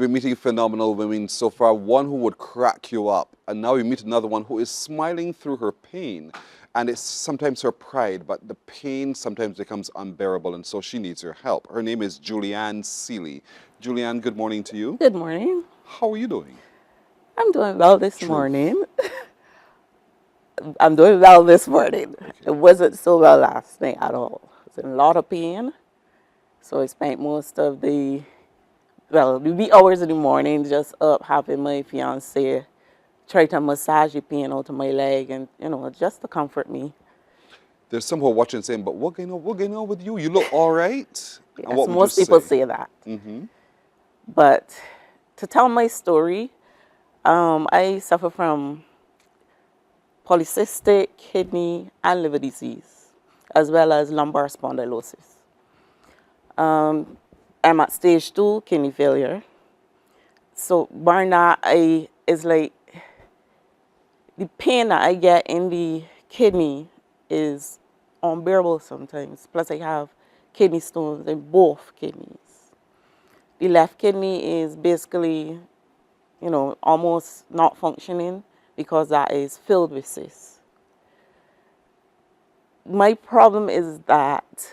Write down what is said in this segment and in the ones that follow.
been meeting phenomenal women so far, one who would crack you up. And now you meet another one who is smiling through her pain. And it's sometimes her pride, but the pain sometimes becomes unbearable, and so she needs your help. Her name is Juliann Seeley. Juliann, good morning to you. Good morning. How are you doing? I'm doing well this morning. I'm doing well this morning. Okay. It wasn't so well last night at all. I was in a lot of pain. So I spent most of the wee hours in the morning just up having my fiance try to massage the pain out of my leg and, just to comfort me. There's some who are watching saying, but what going on with you? You look all right. Yes, and what would most you people say? say that. But to tell my story, I suffer from polycystic kidney and liver disease, as well as lumbar spondylosis. I'm at stage 2 kidney failure. So barring that, it's like the pain that I get in the kidney is unbearable sometimes. Plus I have kidney stones in both kidneys. The left kidney is basically, almost not functioning because that is filled with cysts. My problem is that,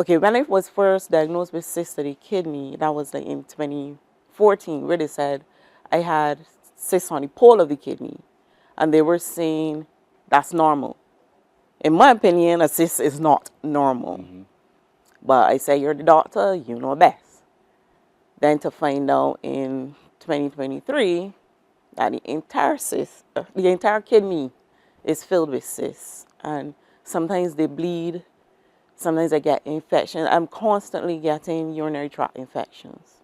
when I was first diagnosed with cysts of the kidney, that was like in 2014, where they said I had cysts on the pole of the kidney, and they were saying that's normal. In my opinion, a cyst is not normal. But I say, you're the doctor, you know best. Then to find out in 2023 that the entire kidney is filled with cysts, and sometimes they bleed, sometimes I get infections. I'm constantly getting urinary tract infections,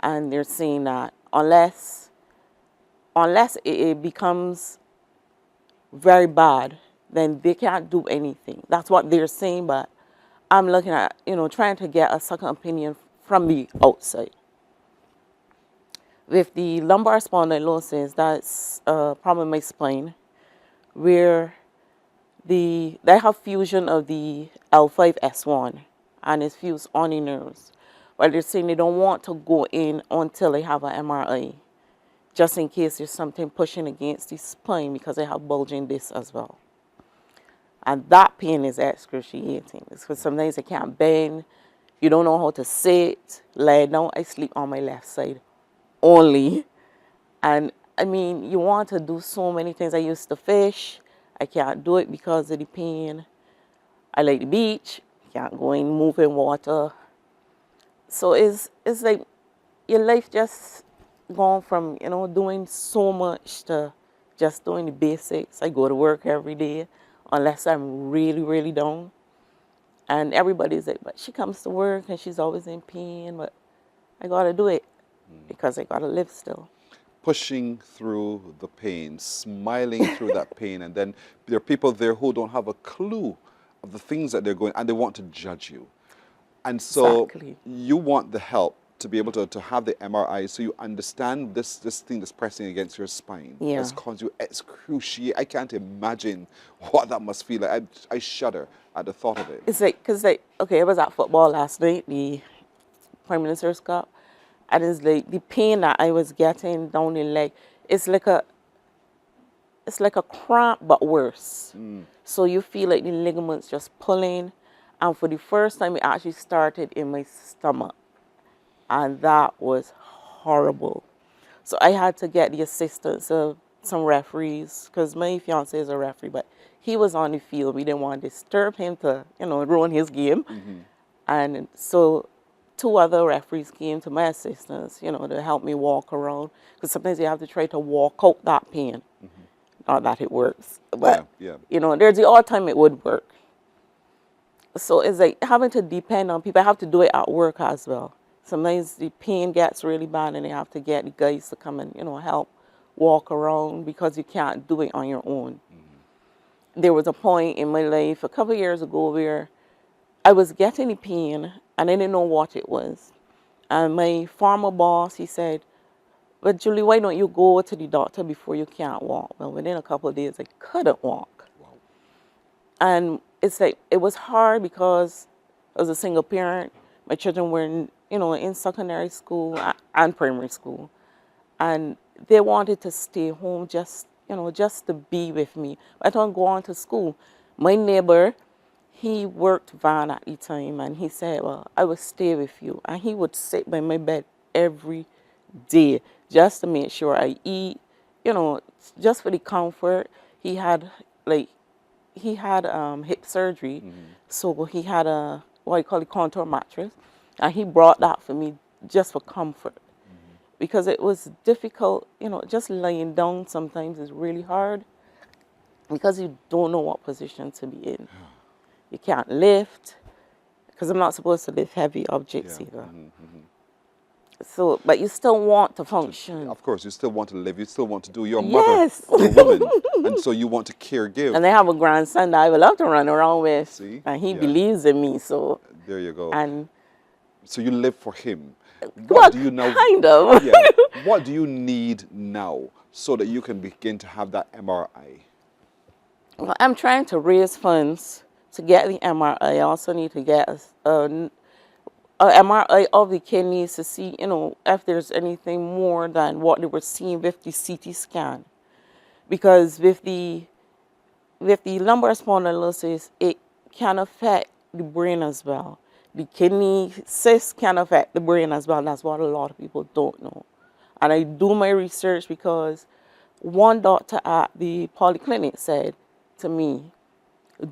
and they're saying that unless it becomes very bad, then they can't do anything. That's what they're saying, but I'm looking at, trying to get a second opinion from the outside. With the lumbar spondylosis, that's a problem in my spine, where they have fusion of the L5-S1, and it's fused on the nerves. But they're saying they don't want to go in until they have an MRI, just in case there's something pushing against the spine, because I have bulging discs as well. And that pain is excruciating. It's because sometimes I can't bend. You don't know how to sit, lie down. I sleep on my left side only. And I mean, you want to do so many things. I used to fish. I can't do it because of the pain. I like the beach. Can't go in, move in water. So it's like your life just gone from, doing so much to just doing the basics. I go to work every day unless I'm really, really down. And everybody's like, but she comes to work and she's always in pain, but I gotta do it because I gotta live still. Pushing through the pain, smiling through that pain, and then there are people there who don't have a clue of the things that they're going, and they want to judge you. And so Exactly. you want the help to be able to have the MRI so you understand this thing that's pressing against your spine. Yeah. That's caused you excruciating. I can't imagine what that must feel like. I shudder at the thought of it. It's like, I was at football last night, the Prime Minister's Cup, and it's like the pain that I was getting down the leg, it's like a cramp, but worse. So you feel like the ligaments just pulling, and for the first time it actually started in my stomach. And that was horrible. So I had to get the assistance of some referees, because my fiance is a referee, but he was on the field. We didn't want to disturb him to, ruin his game. And so 2 other referees came to my assistance, to help me walk around. Because sometimes you have to try to walk out that pain. Not that it works, but, there's the odd time it would work. So it's like having to depend on people. I have to do it at work as well. Sometimes the pain gets really bad and they have to get the guys to come and, help walk around because you can't do it on your own. There was a point in my life a couple of years ago where I was getting the pain and I didn't know what it was. And my former boss, he said, but Julie, why don't you go to the doctor before you can't walk? Well, within a couple of days, I couldn't walk. Wow. And it's like, it was hard because I was a single parent. My children were you know, in secondary school and primary school. And they wanted to stay home just, you know, just to be with me. I don't go on to school. My neighbor, he worked van at the time, and he said, well, I will stay with you. And he would sit by my bed every day just to make sure I eat, you know, just for the comfort. He had, like, hip surgery, so he had a, what you call a contour mattress, and he brought that for me just for comfort. Because it was difficult, you know, just lying down sometimes is really hard because you don't know what position to be in. You can't lift, because I'm not supposed to lift heavy objects either. So, but you still want to function. Of course, you still want to live. You still want to do your Yes. mother, your woman, and so you want to caregive. And I have a grandson that I would love to run around with. See? And he Yeah. believes in me, so. There you go. And So you live for him. well, What do you now? kind of. Yeah. What do you need now so that you can begin to have that MRI? Well, I'm trying to raise funds to get the MRI. I also need to get a MRI of the kidneys to see, you know, if there's anything more than what they were seeing with the CT scan. Because with the lumbar spondylosis, it can affect the brain as well. The kidney cysts can affect the brain as well. That's what a lot of people don't know. And I do my research because one doctor at the polyclinic said to me,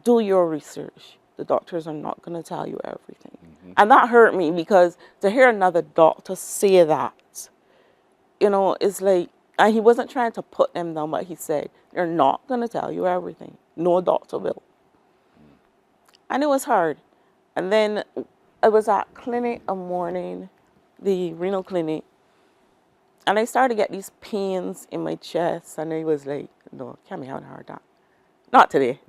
do your research. The doctors are not going to tell you everything. And that hurt me, because to hear another doctor say that, you know, it's like, and he wasn't trying to put them down, but he said, they're not going to tell you everything. No doctor will. And it was hard. And then I was at clinic a morning, the renal clinic, and I started to get these pains in my chest, and I was like, no, can't be having a hard time. Not today.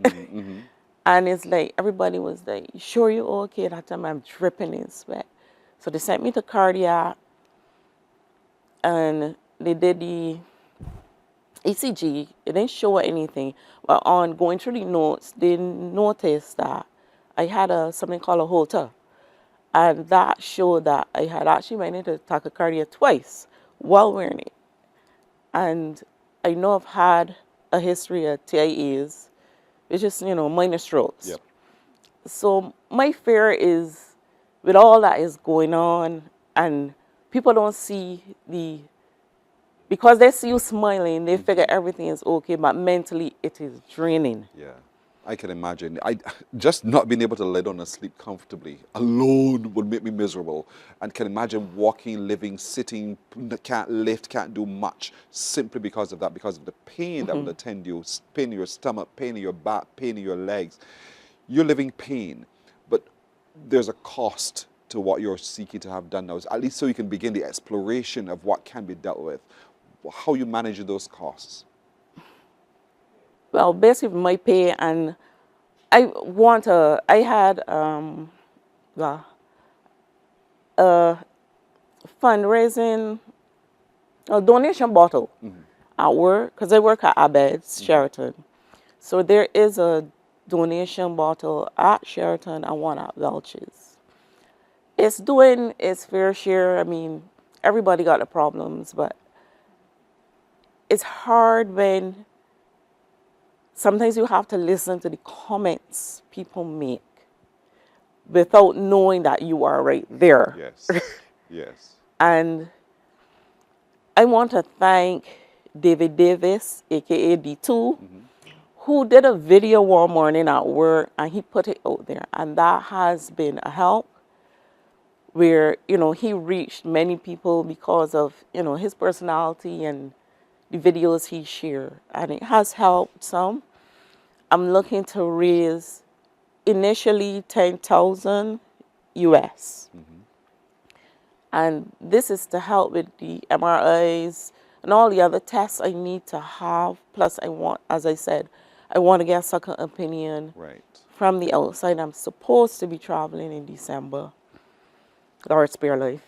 And it's like, everybody was like, you sure you're okay? That time I'm dripping in sweat. So they sent me to cardiac, and they did the ECG. It didn't show anything. But on going through the notes, they noticed that I had something called a Holter. And that showed that I had actually went into tachycardia twice while wearing it. And I know I've had a history of TIAs, which is, you know, minor strokes. Yep. So my fear is, with all that is going on, and people don't see because they see you smiling, they figure everything is okay, but mentally it is draining. Yeah, I can imagine. Just not being able to lay down and sleep comfortably alone would make me miserable. And can imagine walking, living, sitting, can't lift, can't do much, simply because of that, because of the pain that will attend you, pain in your stomach, pain in your back, pain in your legs. You're living pain, but there's a cost to what you're seeking to have done now, at least so you can begin the exploration of what can be dealt with. How you manage those costs? Well, basically my pay, and I had a fundraising, a donation bottle at work, because I work at Abeds Sheraton. So there is a donation bottle at Sheraton and one at Welches. It's doing its fair share. I mean, everybody got the problems, but it's hard when sometimes you have to listen to the comments people make without knowing that you are right there. Yes, yes. And I want to thank David Davis, aka D2, who did a video one morning at work, and he put it out there. And that has been a help, where, you know, he reached many people because of, you know, his personality and the videos he shared, and it has helped some. I'm looking to raise initially 10,000 US. And this is to help with the MRIs and all the other tests I need to have. Plus I want, as I said, I want to get a second opinion from the outside. I'm supposed to be traveling in December, or Spare Life.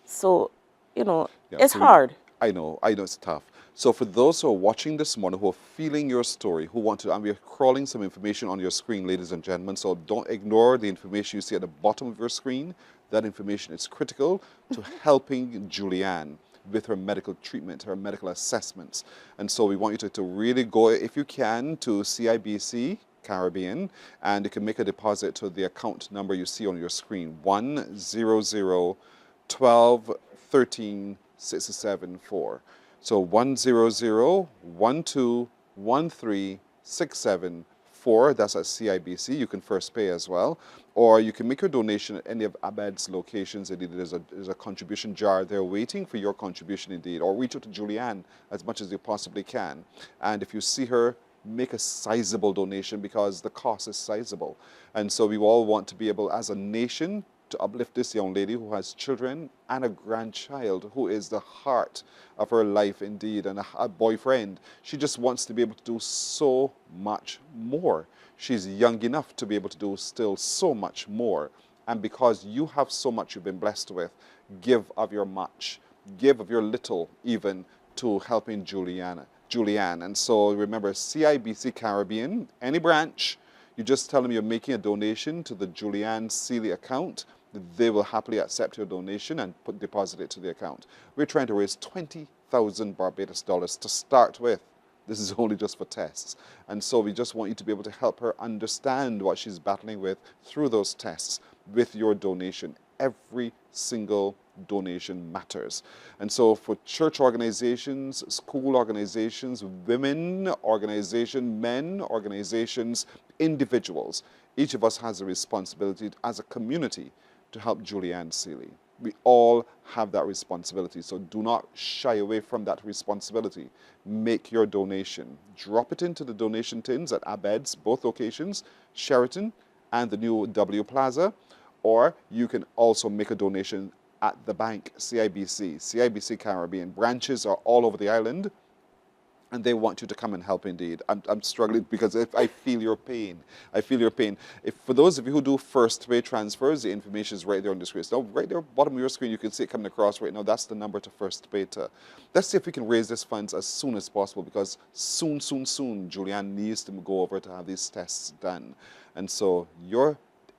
So, you know, it's hard. I know it's tough. So for those who are watching this morning, who are feeling your story, who want to, and we're crawling some information on your screen, ladies and gentlemen, so don't ignore the information you see at the bottom of your screen. That information is critical to helping Juliann with her medical treatment, her medical assessments. And so we want you to really go, if you can, to CIBC Caribbean, and you can make a deposit to the account number you see on your screen, 100-12-13-674. So 100-12-13-674, that's at CIBC. You can first pay as well. Or you can make your donation at any of Abeds locations. Indeed, there's a contribution jar there waiting for your contribution indeed. Or reach out to Juliann as much as you possibly can. And if you see her, make a sizable donation because the cost is sizable. And so we all want to be able, as a nation, to uplift this young lady who has children and a grandchild who is the heart of her life indeed, and a boyfriend. She just wants to be able to do so much more. She's young enough to be able to do still so much more. And because you have so much you've been blessed with, give of your much, give of your little even to helping Juliann. And so remember, CIBC Caribbean, any branch, you just tell them you're making a donation to the Juliann Seeley account. They will happily accept your donation and deposit it to the account. We're trying to raise 20,000 Barbados dollars to start with. This is only just for tests. And so we just want you to be able to help her understand what she's battling with through those tests with your donation. Every single donation matters. And so for church organizations, school organizations, women organizations, men organizations, individuals, each of us has a responsibility as a community to help Juliann Seeley. We all have that responsibility, so do not shy away from that responsibility. Make your donation. Drop it into the donation tins at Abeds, both locations, Sheraton and the new W Plaza, or you can also make a donation at the bank, CIBC Caribbean. Branches are all over the island, and they want you to come and help indeed. I'm struggling because if I feel your pain. I feel your pain. If for those of you who do first pay transfers, the information is right there on the screen. So right there, bottom of your screen, you can see it coming across right now. That's the number to first pay to. Let's see if we can raise these funds as soon as possible, because soon, Juliann needs to go over to have these tests done. And so your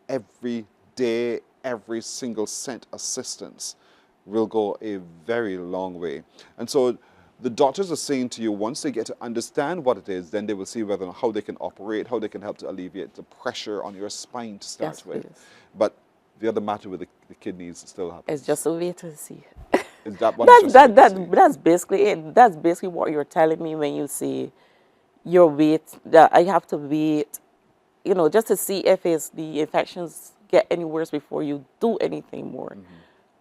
every day, every single cent assistance will go a very long way. And so the doctors are saying to you, once they get to understand what it is, then they will see whether or how they can operate, how they can help to alleviate the pressure on your spine to start with. Please. But the other matter with the kidneys still happens. It's just a wait to see. Is that what that's basically it. That's basically what you're telling me when you say your weight, that I have to wait, you know, just to see if the infections get any worse before you do anything more. Mm-hmm.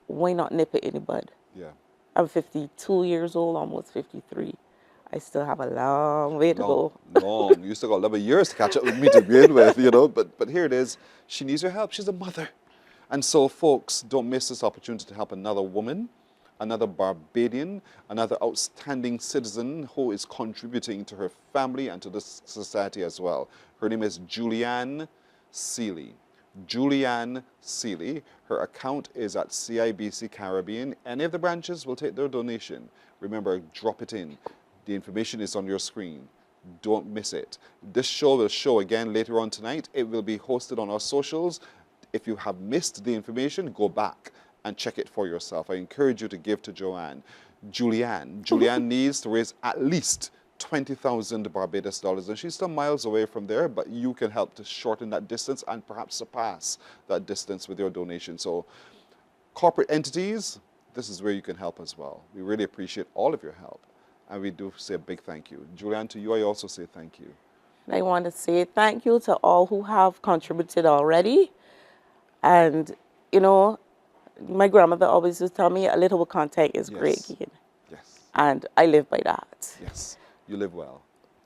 Why not nip it in the bud? Yeah. I'm 52 years old, almost 53. I still have a long way to go. Long. You still got 11 years to catch up with me to begin with, you know. But here it is. She needs your help. She's a mother. And so, folks, don't miss this opportunity to help another woman, another Barbadian, another outstanding citizen who is contributing to her family and to this society as well. Her name is Juliann Seeley. Juliann Seeley. Her account is at CIBC Caribbean. Any of the branches will take their donation. Remember, drop it in. The information is on your screen. Don't miss it. This show will show again later on tonight. It will be hosted on our socials. If you have missed the information, go back and check it for yourself. I encourage you to give to Juliann. Juliann needs to raise at least 20,000 Barbados dollars, and she's still miles away from there, but you can help to shorten that distance and perhaps surpass that distance with your donation. So corporate entities, this is where you can help as well. We really appreciate all of your help, and we do say a big thank you. Juliann, to you, I also say thank you. I want to say thank you to all who have contributed already. And, you know, my grandmother always used to tell me a little contact is great gain. Yes. And I live by that. Yes. You live well.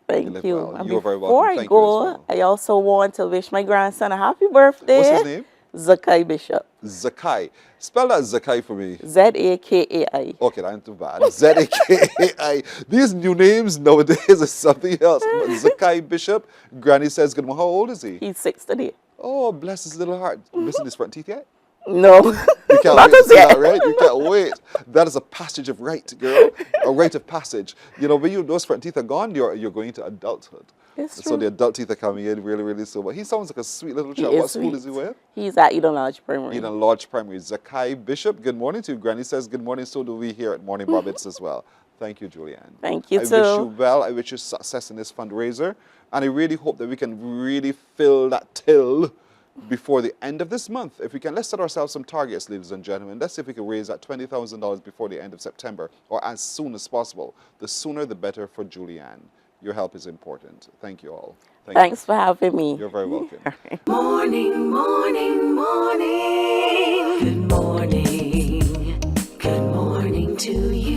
Thank you. Well. And you are very welcome. Before I go, I also want to wish my grandson a happy birthday. What's his name? Zakai Bishop. Zakai. Spell that Zakai for me. Z-A-K-A-I. Okay, that ain't too bad. Z-A-K-A-I. These new names nowadays are something else. Zakai Bishop. Granny says good morning. How old is he? He's 6 today. Oh, bless his little heart. Missing his front teeth yet? No, You can't not wait to as see yet. that, right? You can't wait. That is a passage of right, girl. A rite of passage. You know, when those front teeth are gone, you're going to adulthood. It's So true. the adult teeth are coming in really, really soon. But he sounds like a sweet little He child. What is school sweet. is he with? He's at Eden Lodge Primary. Eden Lodge Primary. Zakai Bishop, good morning to you. Granny says good morning. So do we here at Morning Abeds as well. Thank you, Juliann. Thank you, I too. wish you well. I wish you success in this fundraiser. And I really hope that we can really fill that till before the end of this month. If we can, let's set ourselves some targets, ladies and gentlemen. Let's see if we can raise that $20,000 before the end of September, or as soon as possible. The sooner the better for Juliann. Your help is important. Thank you all. Thanks for having me. You're very welcome. Morning, morning, morning. Good morning. Good morning to you.